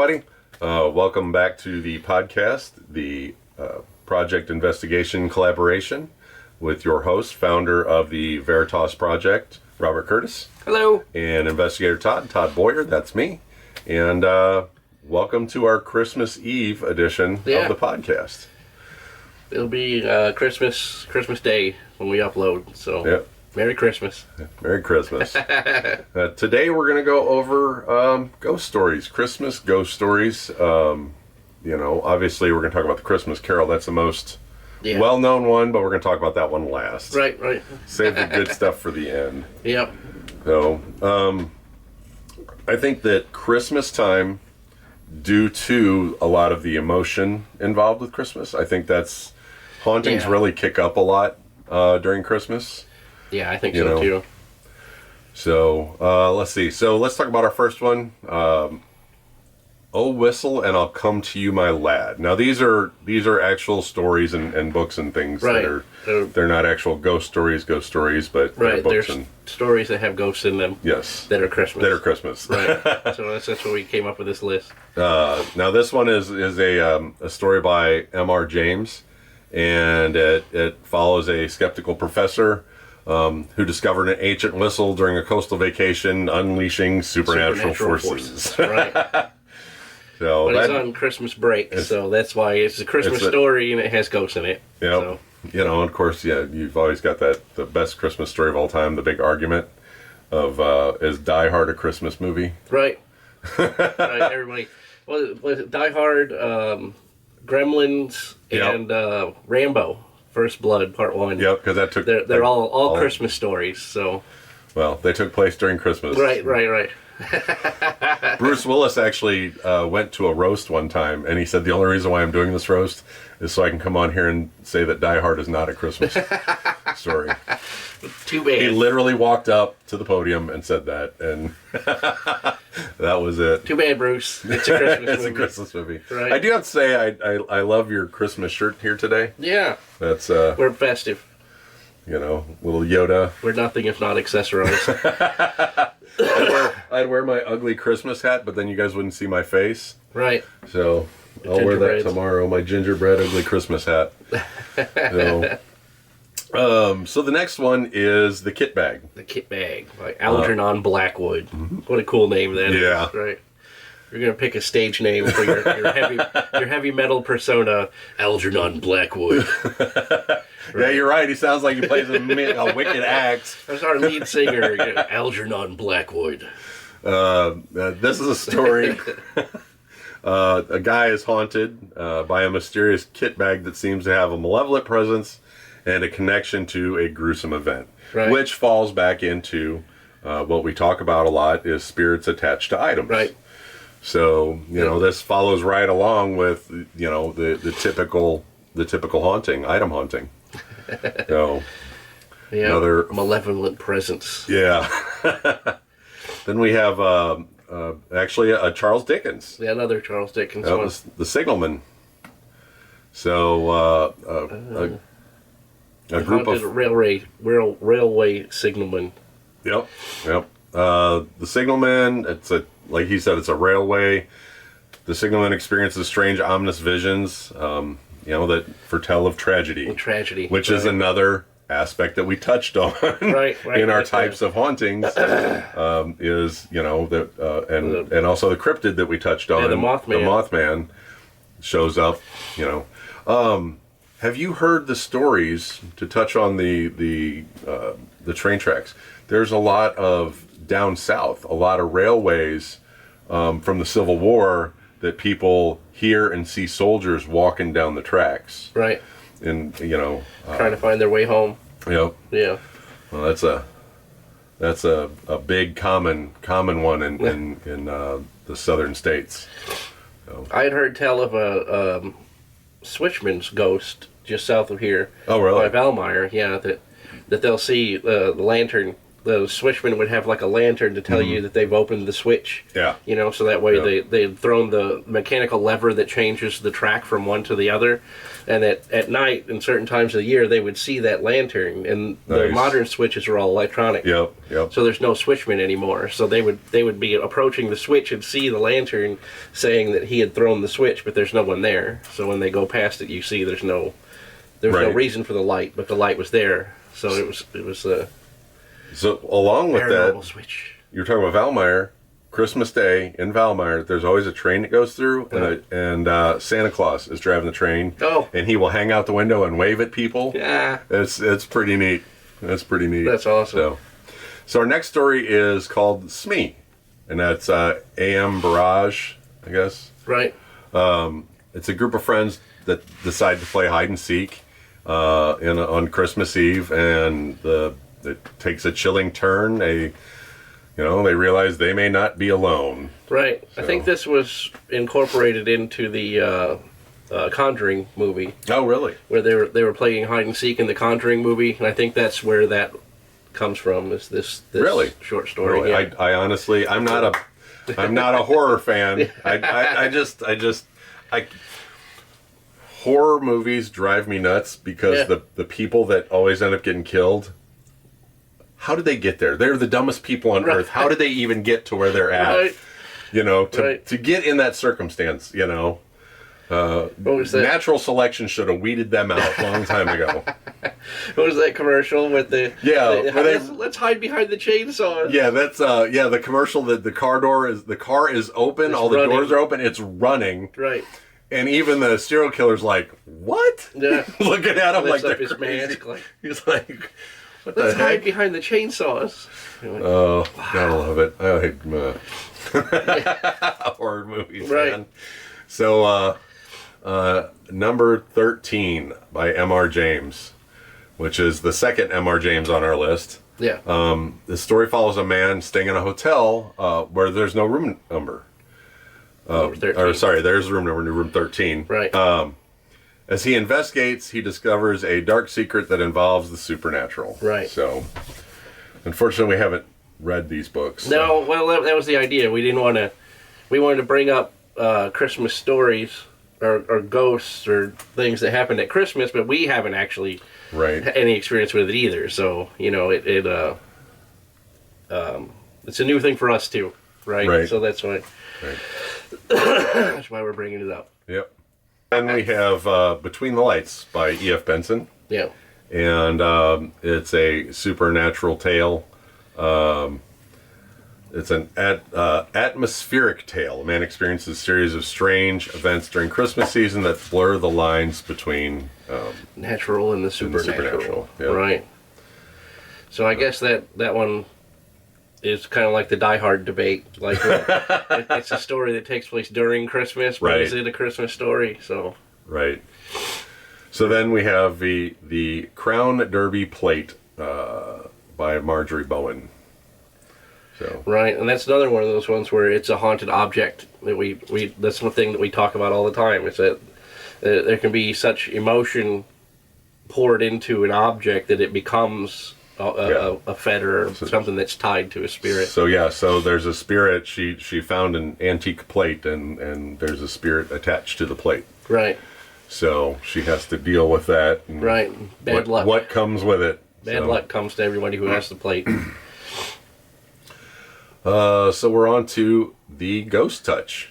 everybody. Welcome back to the podcast, the Project Investigation Collaboration, with your host, founder of the Veritas Project, Robert Curtis. Hello. And investigator Todd Boyer, that's me. And welcome to our Christmas Eve edition of the podcast. It'll be Christmas Day when we upload, so yep. Merry Christmas. Merry Christmas. Today we're going to go over ghost stories, Christmas ghost stories. Obviously we're going to talk about the Christmas Carol. That's the most well-known one, but we're going to talk about that one last. Right. Save the good stuff for the end. Yep. So, I think that Christmas time, due to a lot of the emotion involved with Christmas, I think that's hauntings really kick up a lot during Christmas. Yeah, I think so too. So, let's see. So, let's talk about our first one. Oh, Whistle and I'll Come to You, My Lad. Now, these are actual stories and books and things that they're not actual ghost stories, but they're books and stories that have ghosts in them. Yes. That are Christmas. Right. So that's why we came up with this list. Now, this one is a story by M.R. James, and it follows a skeptical professor who discovered an ancient whistle during a coastal vacation, unleashing supernatural forces. Right. So but it's on Christmas break, so that's why it's a Christmas story and it has ghosts in it. Yeah. So. Of course, you've always got the best Christmas story of all time, the big argument of is Die Hard a Christmas movie? Right. Right, everybody. Was it Die Hard, Gremlins, and Rambo, First Blood, Part 1. Yep, because that took... They're all Christmas stories, so... Well, they took place during Christmas. Right. Bruce Willis actually went to a roast one time, and he said, the only reason why I'm doing this roast is so I can come on here and say that Die Hard is not a Christmas story. Too bad. He literally walked up to the podium and said that, and that was it. Too bad, Bruce. It's a Christmas movie. It's a Christmas movie. Right. I do have to say, I love your Christmas shirt here today. Yeah. That's we're festive. Little Yoda. We're nothing if not accessorized. I'd wear my ugly Christmas hat, but then you guys wouldn't see my face. Right. So I'll wear that tomorrow, my gingerbread ugly Christmas hat. So the next one is the Kit Bag. The Kit Bag by Algernon Blackwood. What a cool name that is. Yeah. Right. You're going to pick a stage name for your heavy metal persona, Algernon Blackwood. Right. Yeah, you're right. He sounds like he plays a wicked axe. That's our lead singer, Algernon Blackwood. This is a story. A guy is haunted by a mysterious kit bag that seems to have a malevolent presence and a connection to a gruesome event, which falls back into what we talk about a lot is spirits attached to items. Right. So, this follows right along with, the typical haunting, item haunting. So, another malevolent presence. Yeah. Then we have actually a Charles Dickens. Yeah, another Charles Dickens one. The Signalman. So, a group of railway signalman. Yep. The Signalman, like he said, it's a railway. The Signalman experiences strange, ominous visions, that foretell of tragedy. Which is another aspect that we touched on in our types of hauntings. Is, and also the cryptid that we touched on. The Mothman. The Mothman shows up, Have you heard the stories, to touch on the train tracks? There's a lot of, down south, a lot of railways from the Civil War that people hear and see soldiers walking down the tracks. Right. And, trying to find their way home. Yep. Yeah. Well, that's a big common one in the southern states. So. I had heard tell of a switchman's ghost just south of here. Oh, really? By Valmeyer, yeah, that they'll see the lantern. The switchman would have like a lantern to tell you that they've opened the switch. Yeah. So that way they'd thrown the mechanical lever that changes the track from one to the other. And at night, in certain times of the year, they would see that lantern. And the modern switches are all electronic. Yep. So there's no switchman anymore. So they would be approaching the switch and see the lantern, saying that he had thrown the switch, but there's no one there. So when they go past it, you see there's no reason for the light, but the light was there. So it was a so along with that switch. You're talking about Valmeyer. Christmas Day in Valmeyer, there's always a train that goes through, and Santa Claus is driving the train. Oh. And he will hang out the window and wave at people. Yeah. It's pretty neat. That's pretty neat. That's awesome. So our next story is called SME, and that's AM Barrage, I guess. Right. It's a group of friends that decide to play hide and seek on Christmas Eve, and it takes a chilling turn. They realize they may not be alone. Right. So. I think this was incorporated into the Conjuring movie. Oh, really? Where they were playing hide and seek in the Conjuring movie, and I think that's where that comes from. Is this really? Short story? Really? Yeah. I honestly, I'm not a horror fan. Horror movies drive me nuts because the people that always end up getting killed. How did they get there? They're the dumbest people on earth. How did they even get to where they're at? Right. To get in that circumstance, what was that? Natural selection should have weeded them out a long time ago. What was that commercial with let's hide behind the chainsaw? Yeah, that's the commercial that the car is open, all the doors are open, it's running. Right. And even the serial killer's like, what? Yeah. Looking at him like they're his crazy. He's like, let's hide behind the chainsaws. Oh, wow. Gotta love it. I hate horror movies, right. Man. So, number 13 by M.R. James, which is the second M.R. James on our list. Yeah. The story follows a man staying in a hotel where there's no room number. There's room number, room 13. Right. As he investigates, he discovers a dark secret that involves the supernatural. Right. So, unfortunately, we haven't read these books. So. No, well, that was the idea. We wanted to bring up Christmas stories or ghosts or things that happened at Christmas, but we haven't actually had any experience with it either. So, it's a new thing for us too, right? So that's why. Right. That's why we're bringing it up. Yep. And we have Between the Lights by E.F. Benson. Yeah. And it's a supernatural tale. It's an atmospheric tale. A man experiences a series of strange events during Christmas season that blur the lines between natural and the supernatural. Yep. Right. So I guess that one is kind of like the Die Hard debate. Like it's a story that takes place during Christmas, but is it a Christmas story? So right. So then we have the Crown Derby Plate by Marjorie Bowen. So. Right, and that's another one of those ones where it's a haunted object that we that's one thing that we talk about all the time. Is that there can be such emotion poured into an object that it becomes a fetter or something that's tied to a spirit. So there's a spirit. She found an antique plate, and there's a spirit attached to the plate. Right. So she has to deal with that. And right. Bad luck. What comes with it? Bad luck comes to everybody who has the plate. So we're on to The Ghost Touch.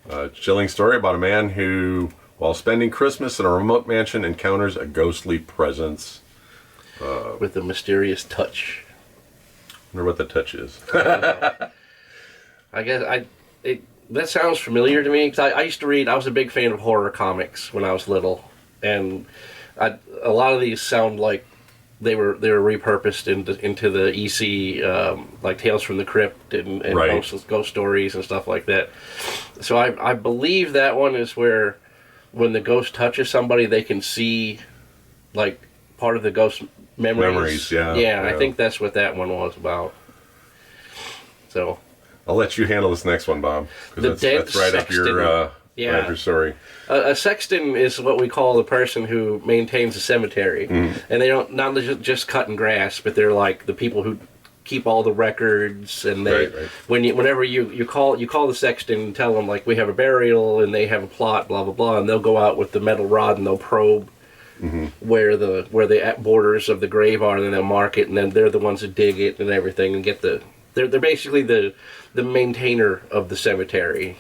A chilling story about a man who, while spending Christmas in a remote mansion, encounters a ghostly presence. With a mysterious touch. I wonder what the touch is. I guess that sounds familiar to me, because I used to read, I was a big fan of horror comics when I was little, and a lot of these sound like they were repurposed into the EC, like Tales from the Crypt and ghost stories and stuff like that. So I believe that one is where when the ghost touches somebody, they can see like part of the ghost memories. Yeah, I think that's what that one was about. So I'll let you handle this next one, Bob, because that's right up your story. A sexton is what we call the person who maintains a cemetery, and they don't not just cutting grass, but they're like the people who keep all the records, and they Right. whenever you call the sexton and tell them like we have a burial and they have a plot, blah blah blah, and they'll go out with the metal rod and they'll probe where the borders of the grave are, and then they'll mark it, and then they're the ones that dig it and everything and get they're basically the maintainer of the cemetery,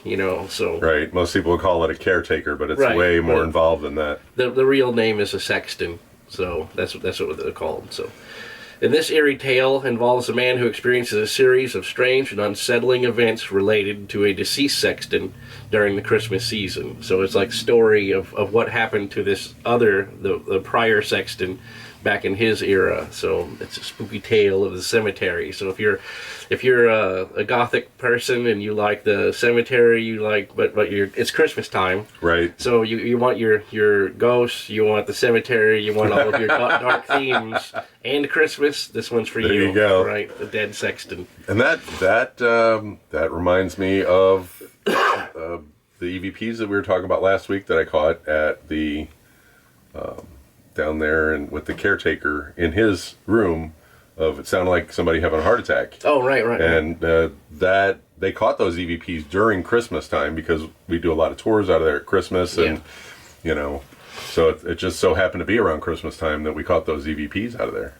so Right. Most people would call it a caretaker, but it's Right, way more right. involved than that. the real name is a sexton, so that's what they're called. So, and this eerie tale involves a man who experiences a series of strange and unsettling events related to a deceased sexton during the Christmas season. So it's like a story of what happened to this the prior sexton back in his era. So it's a spooky tale of the cemetery. So if you're a gothic person and you like the cemetery, but it's Christmas time. Right. So you want your ghosts, you want the cemetery, you want all of your dark themes, and Christmas. This one's for you. There you go. Right, the dead sexton. And that reminds me of the EVPs that we were talking about last week that I caught at the down there and with the caretaker in his room. It sounded like somebody having a heart attack. Oh, right. And that they caught those EVPs during Christmas time because we do a lot of tours out of there at Christmas, and so it just so happened to be around Christmas time that we caught those EVPs out of there.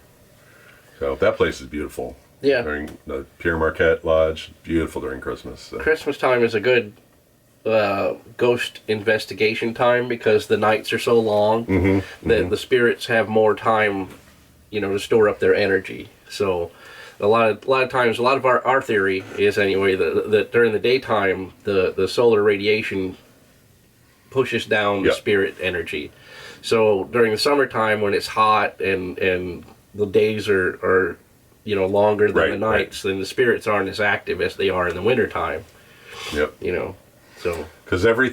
So that place is beautiful. Yeah. During the Pierre Marquette Lodge, beautiful during Christmas. So. Christmas time is a good ghost investigation time because the nights are so long that the spirits have more time, to store up their energy. So a lot of times, a lot of our theory is anyway that during the daytime the solar radiation pushes down the spirit energy. So during the summertime when it's hot and the days are longer than the nights, then the spirits aren't as active as they are in the wintertime. Yep. So because every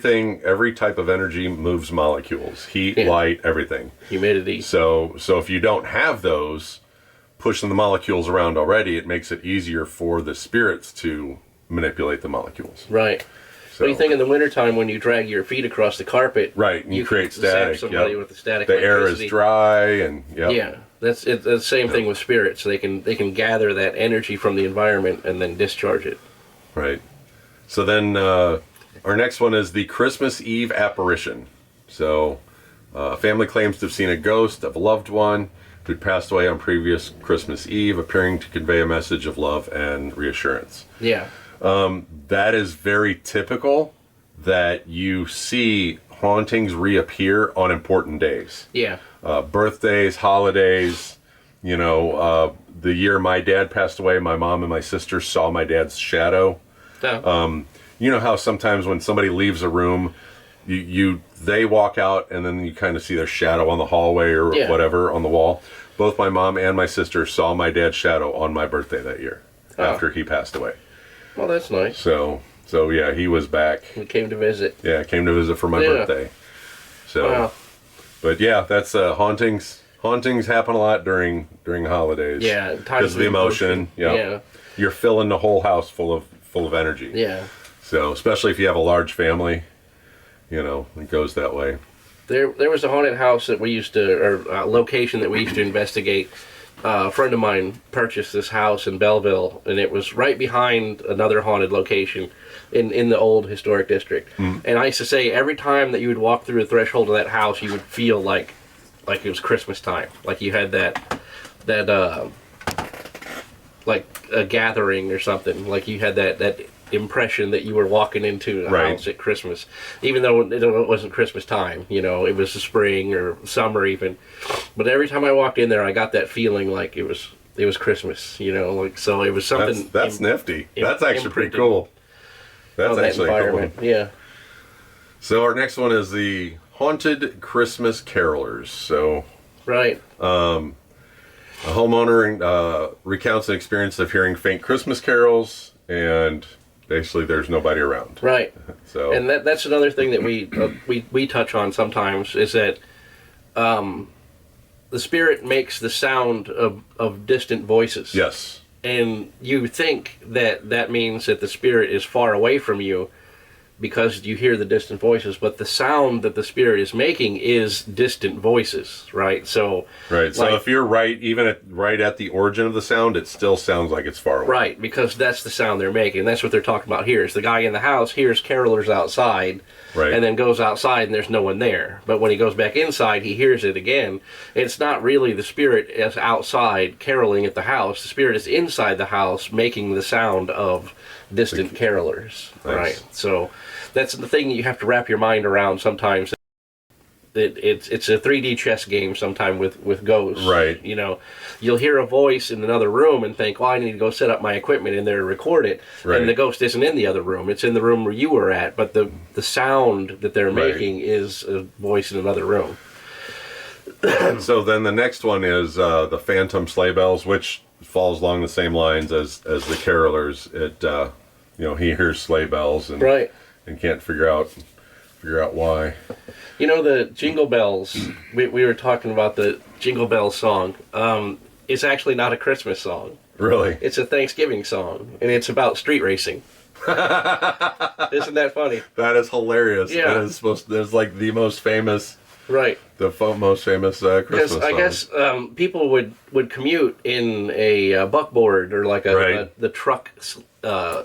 type of energy moves molecules, heat, light, everything, humidity. So if you don't have those pushing the molecules around already, it makes it easier for the spirits to manipulate the molecules. Right. So, What do you think in the wintertime when you drag your feet across the carpet? Right, and you create can zap static. somebody with the static. The air is electricity. dry, and Yeah, that's it. The same thing with spirits. They can gather that energy from the environment and then discharge it. Right. So then our next one is the Christmas Eve apparition. So family claims to have seen a ghost of a loved one who'd passed away on previous Christmas Eve, appearing to convey a message of love and reassurance. Yeah. That is very typical that you see hauntings reappear on important days. Yeah. Birthdays, holidays. The year my dad passed away, my mom and my sister saw my dad's shadow. Oh. You know how sometimes when somebody leaves a room, they walk out and then you kind of see their shadow on the hallway or whatever on the wall. Both my mom and my sister saw my dad's shadow on my birthday that year after he passed away. Well, that's nice. So yeah, he was back. We came to visit. Yeah, came to visit for my birthday. So, but yeah, that's hauntings. Hauntings happen a lot during holidays. Yeah, because of the emotion. Yeah, you're filling the whole house full of energy. Yeah. So especially if you have a large family, it goes that way. There was a haunted house that we used to, or a location that we used to investigate. A friend of mine purchased this house in Belleville, and it was right behind another haunted location in the old historic district. And I used to say every time that you would walk through the threshold of that house, you would feel like it was Christmas time, like you had that like a gathering or something, like you had that impression that you were walking into a house at Christmas, even though it wasn't Christmas time. It was the spring or summer even. But every time I walked in there, I got that feeling like it was Christmas. So it was something. That's nifty. That's actually pretty cool. That's actually cool. Yeah. So our next one is the haunted Christmas carolers. So right. A homeowner recounts an experience of hearing faint Christmas carols, and basically there's nobody around. Right. So, and that's another thing that we touch on sometimes is that the spirit makes the sound of distant voices. Yes. And you think that means that the spirit is far away from you, because you hear the distant voices, but the sound that the spirit is making is distant voices, right? So right. So if you're right, even right at the origin of the sound, it still sounds like it's far away. Right, because that's the sound they're making. That's what they're talking about here. Is the guy in the house hears carolers outside, right, and then goes outside and there's no one there. But when he goes back inside, he hears it again. It's not really the spirit as outside caroling at the house. The spirit is inside the house making the sound of distant carolers. Nice. Right. So that's the thing you have to wrap your mind around sometimes. It's a 3D chess game sometime with ghosts. Right. You know, you'll hear a voice in another room and think, well, I need to go set up my equipment in there to record it. Right. And the ghost isn't in the other room. It's in the room where you were at. But the sound that they're making is a voice in another room. So then the next one is the phantom sleigh bells, which falls along the same lines as the carolers. It he hears sleigh bells and can't figure out why. You know, the Jingle Bells, we were talking about the Jingle Bells song. It's actually not a Christmas song. Really? It's a Thanksgiving song, and it's about street racing. Isn't that funny? That is hilarious. Yeah. That is there's like the most famous... Right. The most famous Christmas song. I guess people would commute in a buckboard or like the truck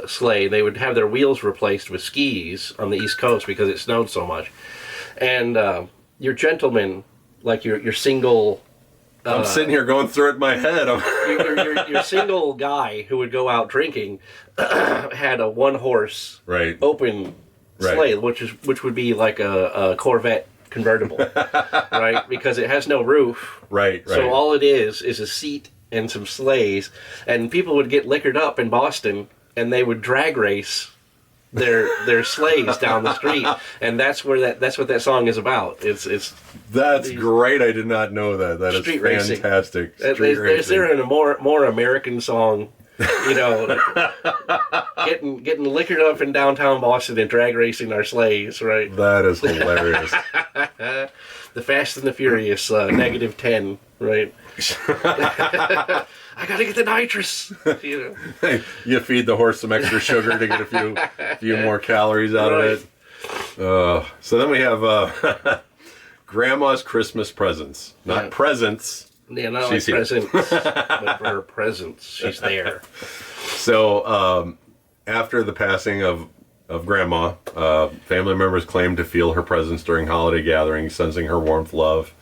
sleigh. They would have their wheels replaced with skis on the East Coast because it snowed so much. And your gentleman, like your single... I'm sitting here going through it in my head. your single guy who would go out drinking had a one-horse open sleigh, which would be like a Corvette convertible, right? Because it has no roof. Right. So all it is a seat and some sleighs, and people would get liquored up in Boston, and they would drag race their sleighs down the street, and that's what that song is about. That's great. I did not know that. That is fantastic. Is there a more American song? You know, getting liquored up in downtown Boston and drag racing our sleighs, right? That is hilarious. The Fast and the Furious, -10, right? I gotta get the nitrous. You know. You feed the horse some extra sugar to get a few more calories out of it. So then we have Grandma's Christmas presents, not presents. Yeah, not like presents, but for her presence, she's there. So after the passing of Grandma, family members claimed to feel her presence during holiday gatherings, sensing her warmth, love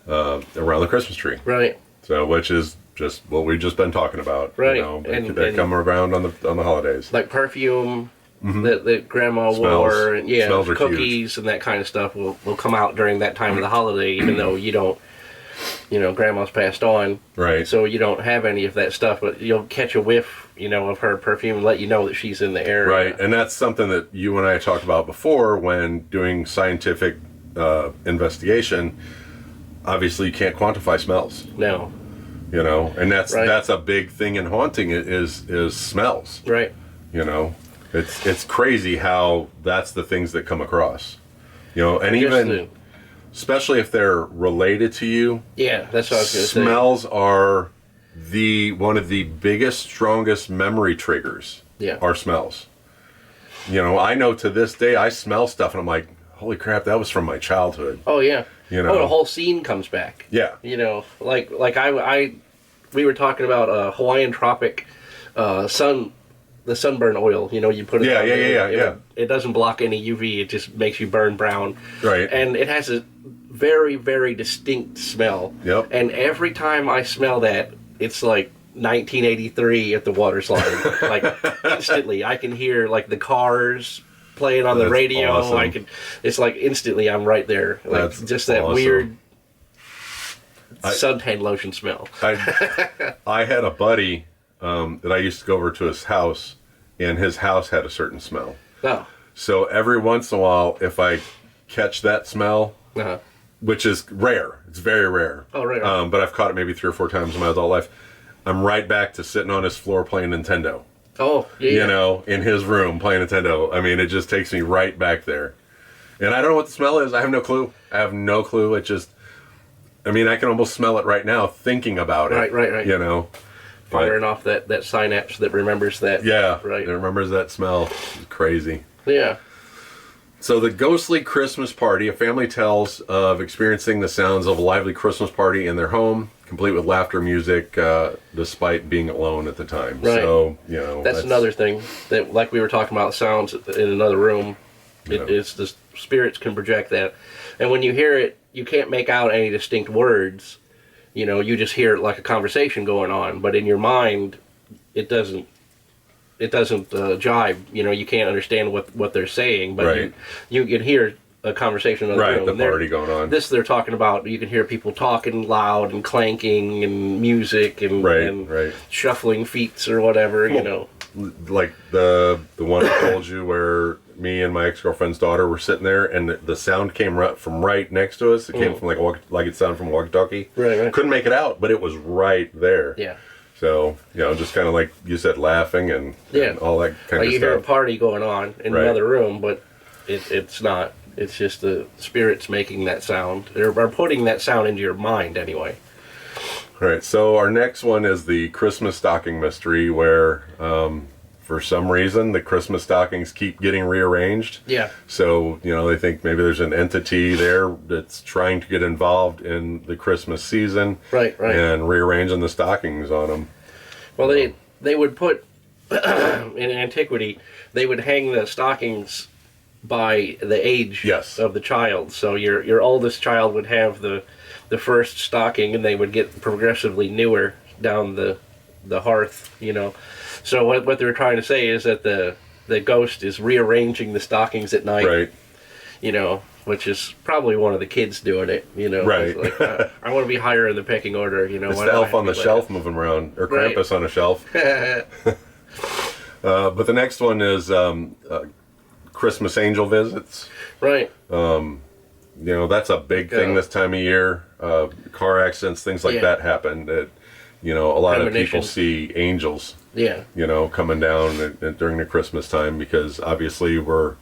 around the Christmas tree. Right. So, which is just what we've just been talking about. Right. You know, they come around on the holidays. Like perfume that Grandma wore, and cookies and that kind of stuff will come out during that time of the holiday, even though you don't. You know, Grandma's passed on, right? So you don't have any of that stuff, but you'll catch a whiff, of her perfume and let you know that she's in the area. Right, and that's something that you and I talked about before when doing scientific investigation. Obviously, you can't quantify smells. No. And that's a big thing in haunting. Is smells. Right. It's crazy how that's the things that come across. And even. Especially if they're related to you. Yeah, that's what I was going to say. Smells are one of the biggest, strongest memory triggers. Yeah. Are smells. I know to this day I smell stuff and I'm like, holy crap, that was from my childhood. Oh yeah. The whole scene comes back. Yeah. Like we were talking about Hawaiian Tropic the sunburn oil, you put it on there. Yeah. It doesn't block any UV, it just makes you burn brown. Right. And it has a very, very distinct smell. Yep. And every time I smell that, it's like 1983 at the water slide. Like instantly, I can hear like the cars playing on the radio. Awesome. It's like instantly I'm right there. Like That's just that awesome. weird suntan lotion smell. I had a buddy that I used to go over to his house, and his house had a certain smell. Oh. So every once in a while, if I catch that smell, which is rare, it's very rare. Oh, right. But I've caught it maybe 3 or 4 times in my adult life. I'm right back to sitting on his floor playing Nintendo. Oh, yeah. In his room playing Nintendo. I mean, it just takes me right back there. And I don't know what the smell is. I have no clue. It just, I can almost smell it right now thinking about it. Right. Firing off that synapse that remembers that. Yeah, right. It remembers that smell. It's crazy. Yeah. So the ghostly Christmas party, a family tells of experiencing the sounds of a lively Christmas party in their home, complete with laughter, music, despite being alone at the time. Right. So, you know, that's another thing that, like we were talking about, sounds in another room. It's the spirits can project that, and when you hear it, you can't make out any distinct words. You know, you just hear it like a conversation going on, but in your mind, it doesn't. It doesn't jibe. You know, you can't understand what they're saying, but right. you can hear a conversation in the room. The party going on. This they're talking about. You can hear people talking loud and clanking and music and shuffling feet or whatever. Well, you know, like the one I told you where me and my ex-girlfriend's daughter were sitting there, and the sound came from right next to us. It came from like it sounded from a walkie-talkie. Right. Couldn't make it out, but it was right there. Yeah. So, you know, just kind of like you said, laughing and all that kind of stuff. You hear a party going on in another room, but it's not. It's just the spirits making that sound. They're putting that sound into your mind anyway. All right, so our next one is the Christmas stocking mystery, where for some reason the Christmas stockings keep getting rearranged. Yeah. So, you know, they think maybe there's an entity there that's trying to get involved in the Christmas season. Right. And rearranging the stockings on them. Well, they would put, in antiquity, they would hang the stockings by the age of the child. So your oldest child would have the first stocking, and they would get progressively newer down the hearth, you know. So what they're trying to say is that the ghost is rearranging the stockings at night. Right. You know, which is probably one of the kids doing it, you know. Right. Like, I want to be higher in the pecking order, you know. It's the elf on the shelf moving around, or Krampus on a shelf. But the next one is Christmas angel visits. Right. You know, that's a big thing this time of year. Car accidents, things like that happen. That, you know, a lot of people see angels. Yeah. You know, coming down during the Christmas time, because obviously we're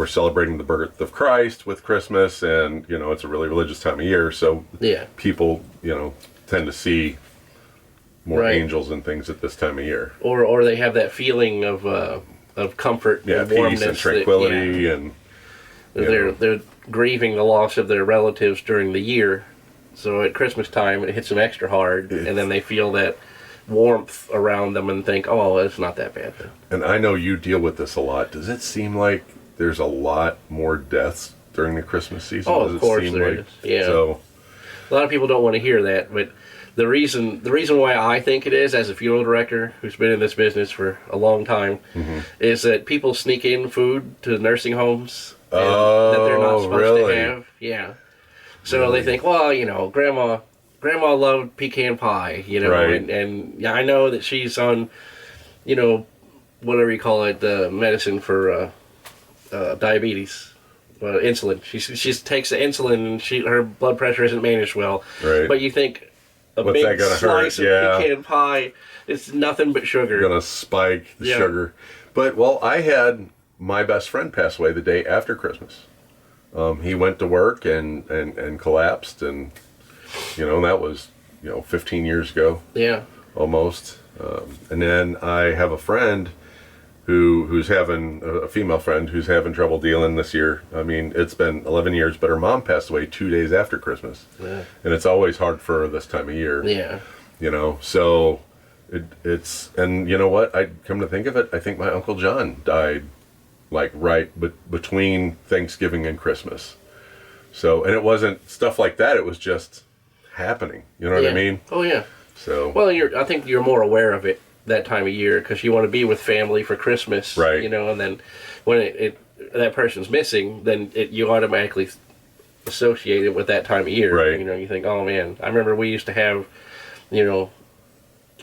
celebrating the birth of Christ with Christmas, and, you know, it's a really religious time of year. So people, you know, tend to see more angels and things at this time of year. Or they have that feeling of comfort and warmness, peace and tranquility, and they're grieving the loss of their relatives during the year. So at Christmas time, it hits them extra hard, and then they feel that warmth around them and think, oh, it's not that bad. And I know you deal with this a lot. Does it seem like there's a lot more deaths during the Christmas season? Oh, of course there is. Yeah. So a lot of people don't want to hear that, but the reason why I think it is, as a funeral director who's been in this business for a long time, is that people sneak in food to nursing homes that they're not supposed to have. Yeah. So they think, well, you know, Grandma loved pecan pie, you know, and I know that she's on, you know, whatever you call it, medicine for diabetes, insulin. She takes the insulin, and her blood pressure isn't managed well. Right. But you think a what's big slice of pecan pie, it's nothing but sugar. Gonna spike the sugar. But I had my best friend pass away the day after Christmas. He went to work and collapsed, and you know, that was, you know, 15 years ago. Yeah. Almost. And then I have a friend who's having, a female friend who's having trouble dealing this year. I mean, it's been 11 years, but her mom passed away 2 days after Christmas. Yeah. And it's always hard for her this time of year. Yeah. You know, so it's, and you know what? I come to think of it, I think my Uncle John died like between Thanksgiving and Christmas. So, and it wasn't stuff like that. It was just happening. You know what I mean? Oh yeah. So. Well, I think you're more aware of it that time of year because you want to be with family for Christmas. Right. You know, and then when that person's missing, then you automatically associate it with that time of year. Right. You know, you think, oh man, I remember we used to have, you know,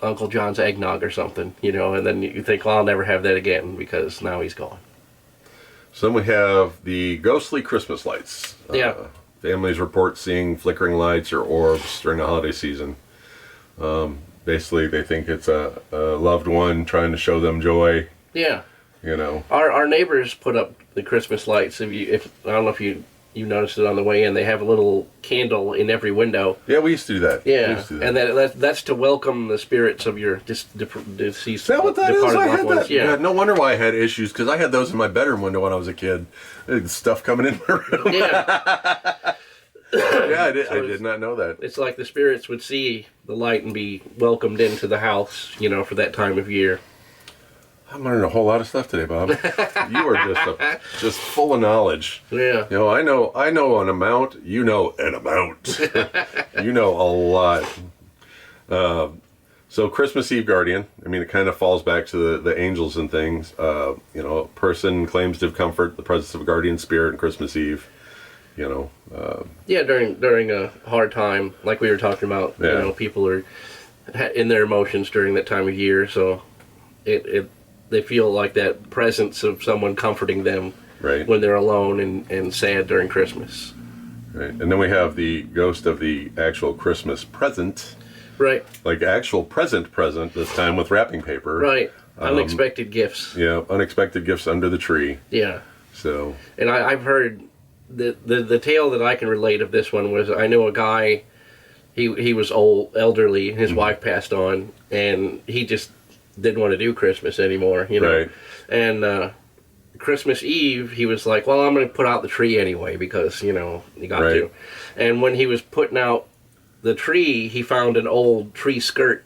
Uncle John's eggnog or something, you know, and then you think, well, I'll never have that again because now he's gone. So then we have the ghostly Christmas lights. Families report seeing flickering lights or orbs during the holiday season. Basically, they think it's a loved one trying to show them joy. Yeah. You know. Our neighbors put up the Christmas lights. If I don't know if you you noticed it on the way in. They have a little candle in every window. Yeah, we used to do that. Yeah, we used to do and that's to welcome the spirits of your deceased. Is that what that is? departed I loved had ones. that. Yeah. No wonder why I had issues, because I had those in my bedroom window when I was a kid. Stuff coming in my room. Yeah. Yeah, I did not know that. It's like the spirits would see the light and be welcomed into the house, for that time of year. I'm learning a whole lot of stuff today, Bob. You are just full of knowledge. Yeah. I know an amount. You know an amount. You know a lot. So Christmas Eve Guardian, it kind of falls back to the angels and things. A person claims to comfort the presence of a guardian spirit on Christmas Eve. Yeah, during a hard time, like we were talking about, Yeah. people are in their emotions during that time of year, so they feel like that presence of someone comforting them Right. when they're alone and sad during Christmas. Right. And then we have the ghost of the actual Christmas present. Right. Like actual present this time with wrapping paper. Right. Unexpected gifts. Yeah, unexpected gifts under the tree. Yeah. So. And I've heard the tale that I can relate of this one was, I know a guy, he was elderly, his wife passed on, and he just didn't want to do Christmas anymore, Right. And Christmas Eve, he was like, well, I'm going to put out the tree anyway, because, you got Right. to. And when he was putting out the tree, he found an old tree skirt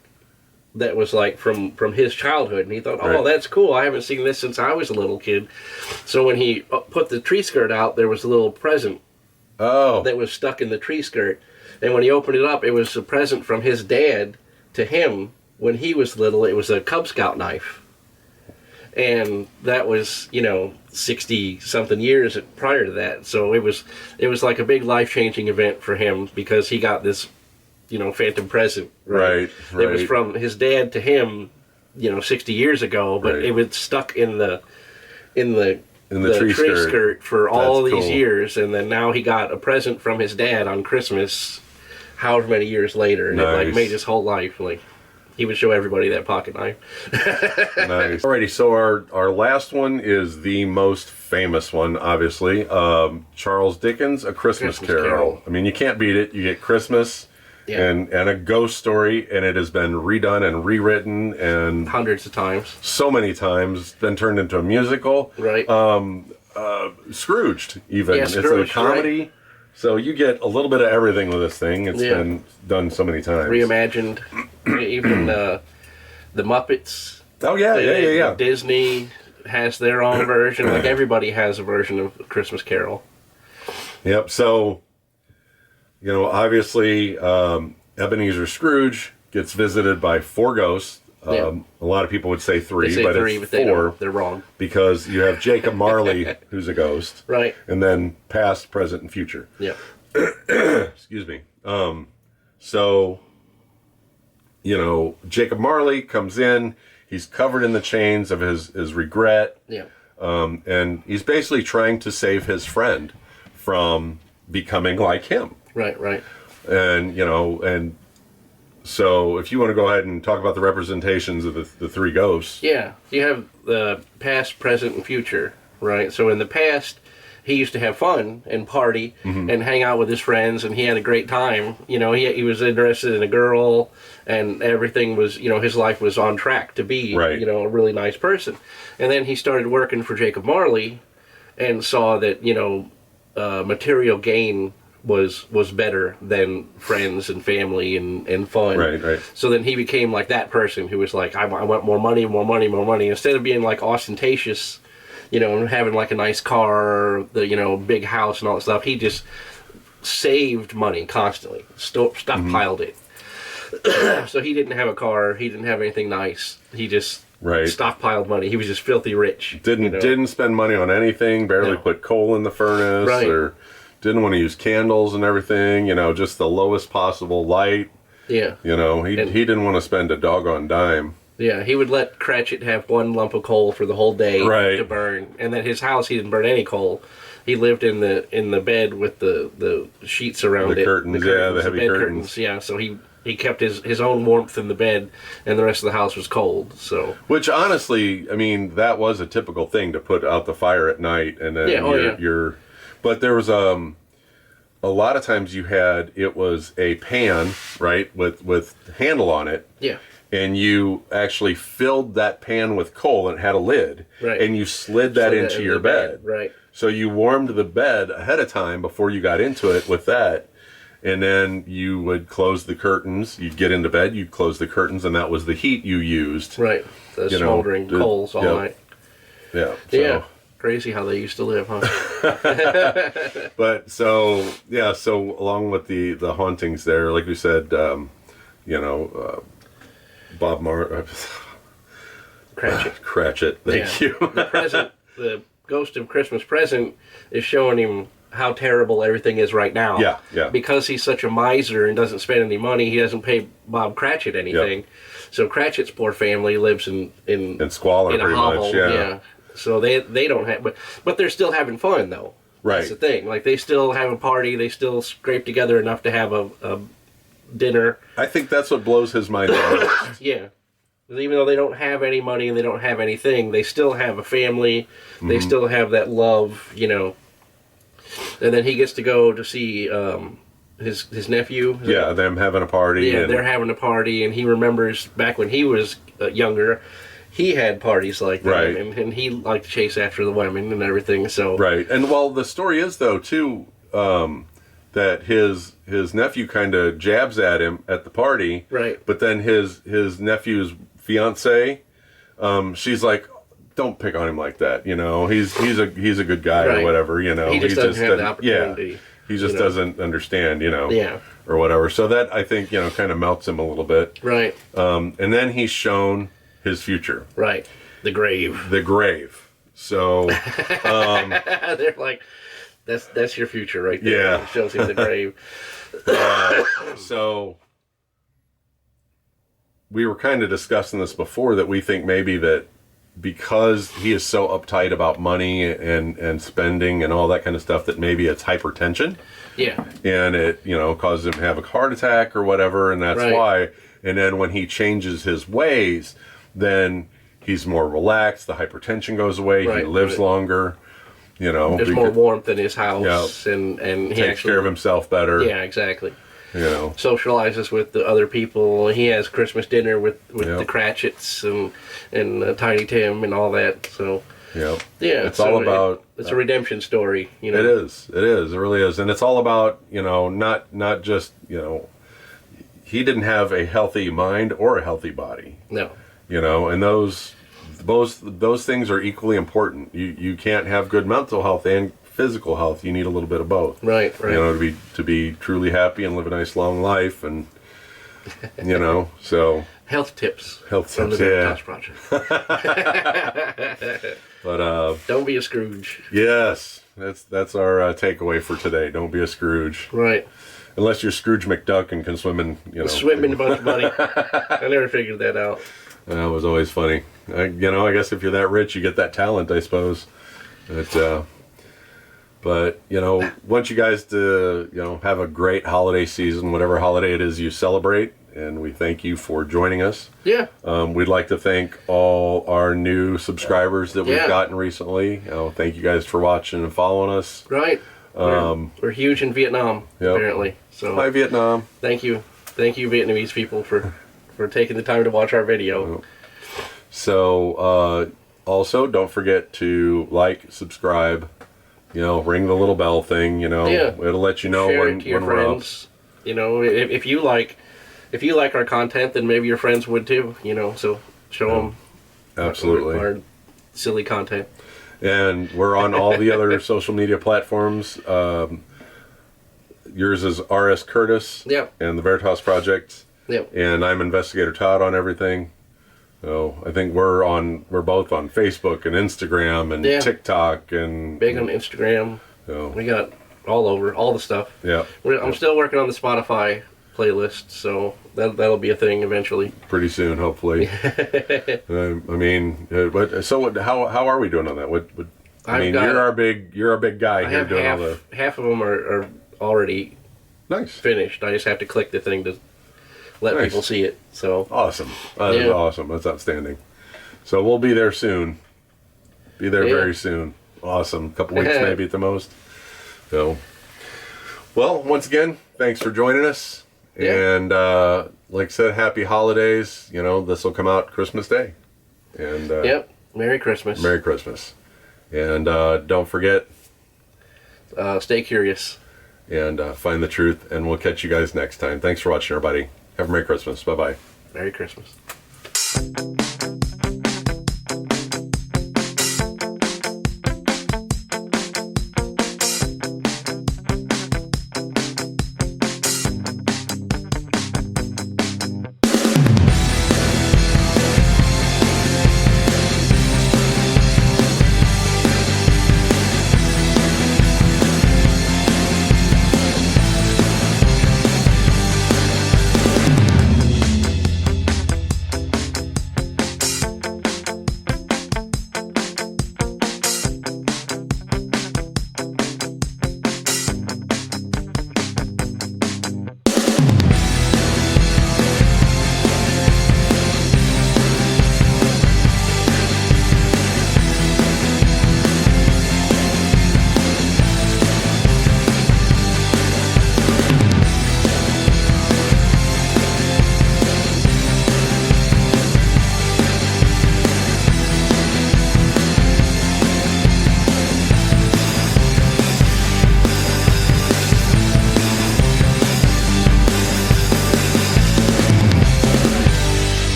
that was like from his childhood, and he thought, oh, Right. that's cool, I haven't seen this since I was a little kid. So when he put the tree skirt out, there was a little present that was stuck in the tree skirt, and when he opened it up, it was a present from his dad to him when he was little. It was a Cub Scout knife, and that was 60 something years prior to that. So it was like a big life-changing event for him, because he got this phantom present. Right. It was from his dad to him, 60 years ago, but Right. it was stuck in the tree skirt for all That's these cool. years, and then now he got a present from his dad on Christmas, however many years later, and Nice. it made his whole life he would show everybody that pocket knife. Nice. Alrighty, so our last one is the most famous one, obviously. Charles Dickens' A Christmas Carol. You can't beat it. You get Christmas. Yeah. And a ghost story, and it has been redone and rewritten and Hundreds of times. so many times, been turned into a musical. Right. Scrooged, even. Yeah, It's Scrooged, a comedy. So you get a little bit of everything with this thing. It's been done so many times. Reimagined. Even the Muppets. Oh, yeah. Disney has their own version. Like everybody has a version of Christmas Carol. Yep, so, obviously, Ebenezer Scrooge gets visited by four ghosts. A lot of people would say three, They say but three, it's but four. they're wrong. Because you have Jacob Marley, who's a ghost. Right. And then past, present, and future. Yeah. Excuse me. So, Jacob Marley comes in. He's covered in the chains of his regret. Yeah. And he's basically trying to save his friend from becoming like him. Right. And, and so if you want to go ahead and talk about the representations of the three ghosts. Yeah. You have the past, present, and future, right? So in the past, he used to have fun and party and hang out with his friends, and he had a great time. He was interested in a girl, and everything was, his life was on track to be, Right. a really nice person. And then he started working for Jacob Marley and saw that, material gain was better than friends and family and fun. Right. So then he became like that person who was like, I want more money, more money, more money. Instead of being like ostentatious, and having like a nice car, the big house and all that stuff, he just saved money constantly, stockpiled it. So he didn't have a car, he didn't have anything nice. He just stockpiled money. He was just filthy rich. Didn't spend money on anything. Barely put coal in the furnace, or didn't want to use candles and everything. Just the lowest possible light. Yeah. He didn't want to spend a doggone dime. Yeah, he would let Cratchit have one lump of coal for the whole day to burn, and at his house he didn't burn any coal. He lived in the bed with the sheets around the curtains, the heavy bed curtains. Yeah, so he kept his own warmth in the bed, and the rest of the house was cold. So, which honestly, that was a typical thing, to put out the fire at night, and then your But there was a lot of times it was a pan, right, with handle on it. Yeah. And you actually filled that pan with coal and it had a lid. Right. And you slid that into your bed. Right. So you warmed the bed ahead of time before you got into it with that. And then you would close the curtains. You'd get into bed, you'd close the curtains, and that was the heat you used. Right. The smoldering coals all night. Yeah. So. Yeah. Crazy how they used to live, huh? But so along with the hauntings there, like we said, Bob Cratchit, thank you. The Ghost of Christmas Present is showing him how terrible everything is right now. Yeah, yeah. Because he's such a miser and doesn't spend any money, he doesn't pay Bob Cratchit anything. Yep. So Cratchit's poor family lives in squalor, in a pretty hovel. much. Yeah. So they don't have, but they're still having fun though. Right. That's the thing. Like they still have a party. They still scrape together enough to have a dinner. I think that's what blows his mind out. Yeah. Even though they don't have any money and they don't have anything, they still have a family. Mm-hmm. They still have that love, And then he gets to go to see his nephew. Yeah, them having a party. Yeah, they're having a party, and he remembers back when he was younger, he had parties like that, right. and he liked to chase after the women and everything. So right, and well, the story is though too that his nephew kind of jabs at him at the party, right? But then his nephew's fiance, she's like, don't pick on him like that. He's a good guy, right. Or whatever. He just doesn't have the opportunity. Yeah, he just doesn't understand. Yeah, or whatever. So that I think kind of melts him a little bit. Right. And then he's shown his future. Right. The grave. The grave. So they're like, that's your future right there. Yeah. It shows him the grave. So we were kind of discussing this before, that we think maybe that because he is so uptight about money and spending and all that kind of stuff, that maybe it's hypertension. Yeah. And it, causes him to have a heart attack or whatever, and that's right. why. And then when he changes his ways, then he's more relaxed, the hypertension goes away, right. he lives longer, There's more warmth in his house, yeah. and he takes actually care of himself better. Yeah, exactly. Socializes with the other people. He has Christmas dinner with yep. the Cratchits and Tiny Tim and all that. So yeah, it's all about. It's a redemption story. It is. It really is, and it's all about not just he didn't have a healthy mind or a healthy body. No. And those things are equally important. You can't have good mental health and physical health. You need a little bit of both. Right. To be truly happy and live a nice long life, and so health tips from the Veritas Project. But don't be a Scrooge. Yes, that's our takeaway for today. Don't be a Scrooge. Right. Unless you're Scrooge McDuck and can swim in, swim in a bunch of money. I never figured that out. That was always funny. I guess if you're that rich, you get that talent, I suppose. But want you guys to have a great holiday season, whatever holiday it is you celebrate, and we thank you for joining us. Yeah. We'd like to thank all our new subscribers that we've yeah. gotten recently. Thank you guys for watching and following us. Right. We're huge in Vietnam, yep. apparently. So hi, Vietnam. Thank you, Vietnamese people, for taking the time to watch our video. So also don't forget to like, subscribe, ring the little bell thing. Yeah. It'll let you know Share when it to your we're up. friends. If you like our content, then maybe your friends would too. So show them absolutely our silly content. And we're on all the other social media platforms. Yours is R.S. Curtis. Yep. And the Veritas Project. Yep. And I'm Investigator Todd on everything. So I think we're both on Facebook and Instagram and TikTok and big on Instagram. So we got all the stuff. Yeah. I'm still working on the Spotify playlist, so that'll be a thing eventually. Pretty soon, hopefully. How are we doing on that? You're our big guy here doing all the. Half of them are already nice finished. I just have to click the thing to let people see it. So awesome! That is awesome. That's outstanding. So we'll be there soon. Be there very soon. Awesome. A couple weeks maybe at the most. So, well, once again, thanks for joining us. Yeah. And like I said, happy holidays. You know, this will come out Christmas Day. And Yep. Merry Christmas. Merry Christmas. And don't forget. Stay curious. And find the truth. And we'll catch you guys next time. Thanks for watching, everybody. Have a Merry Christmas. Bye-bye. Merry Christmas.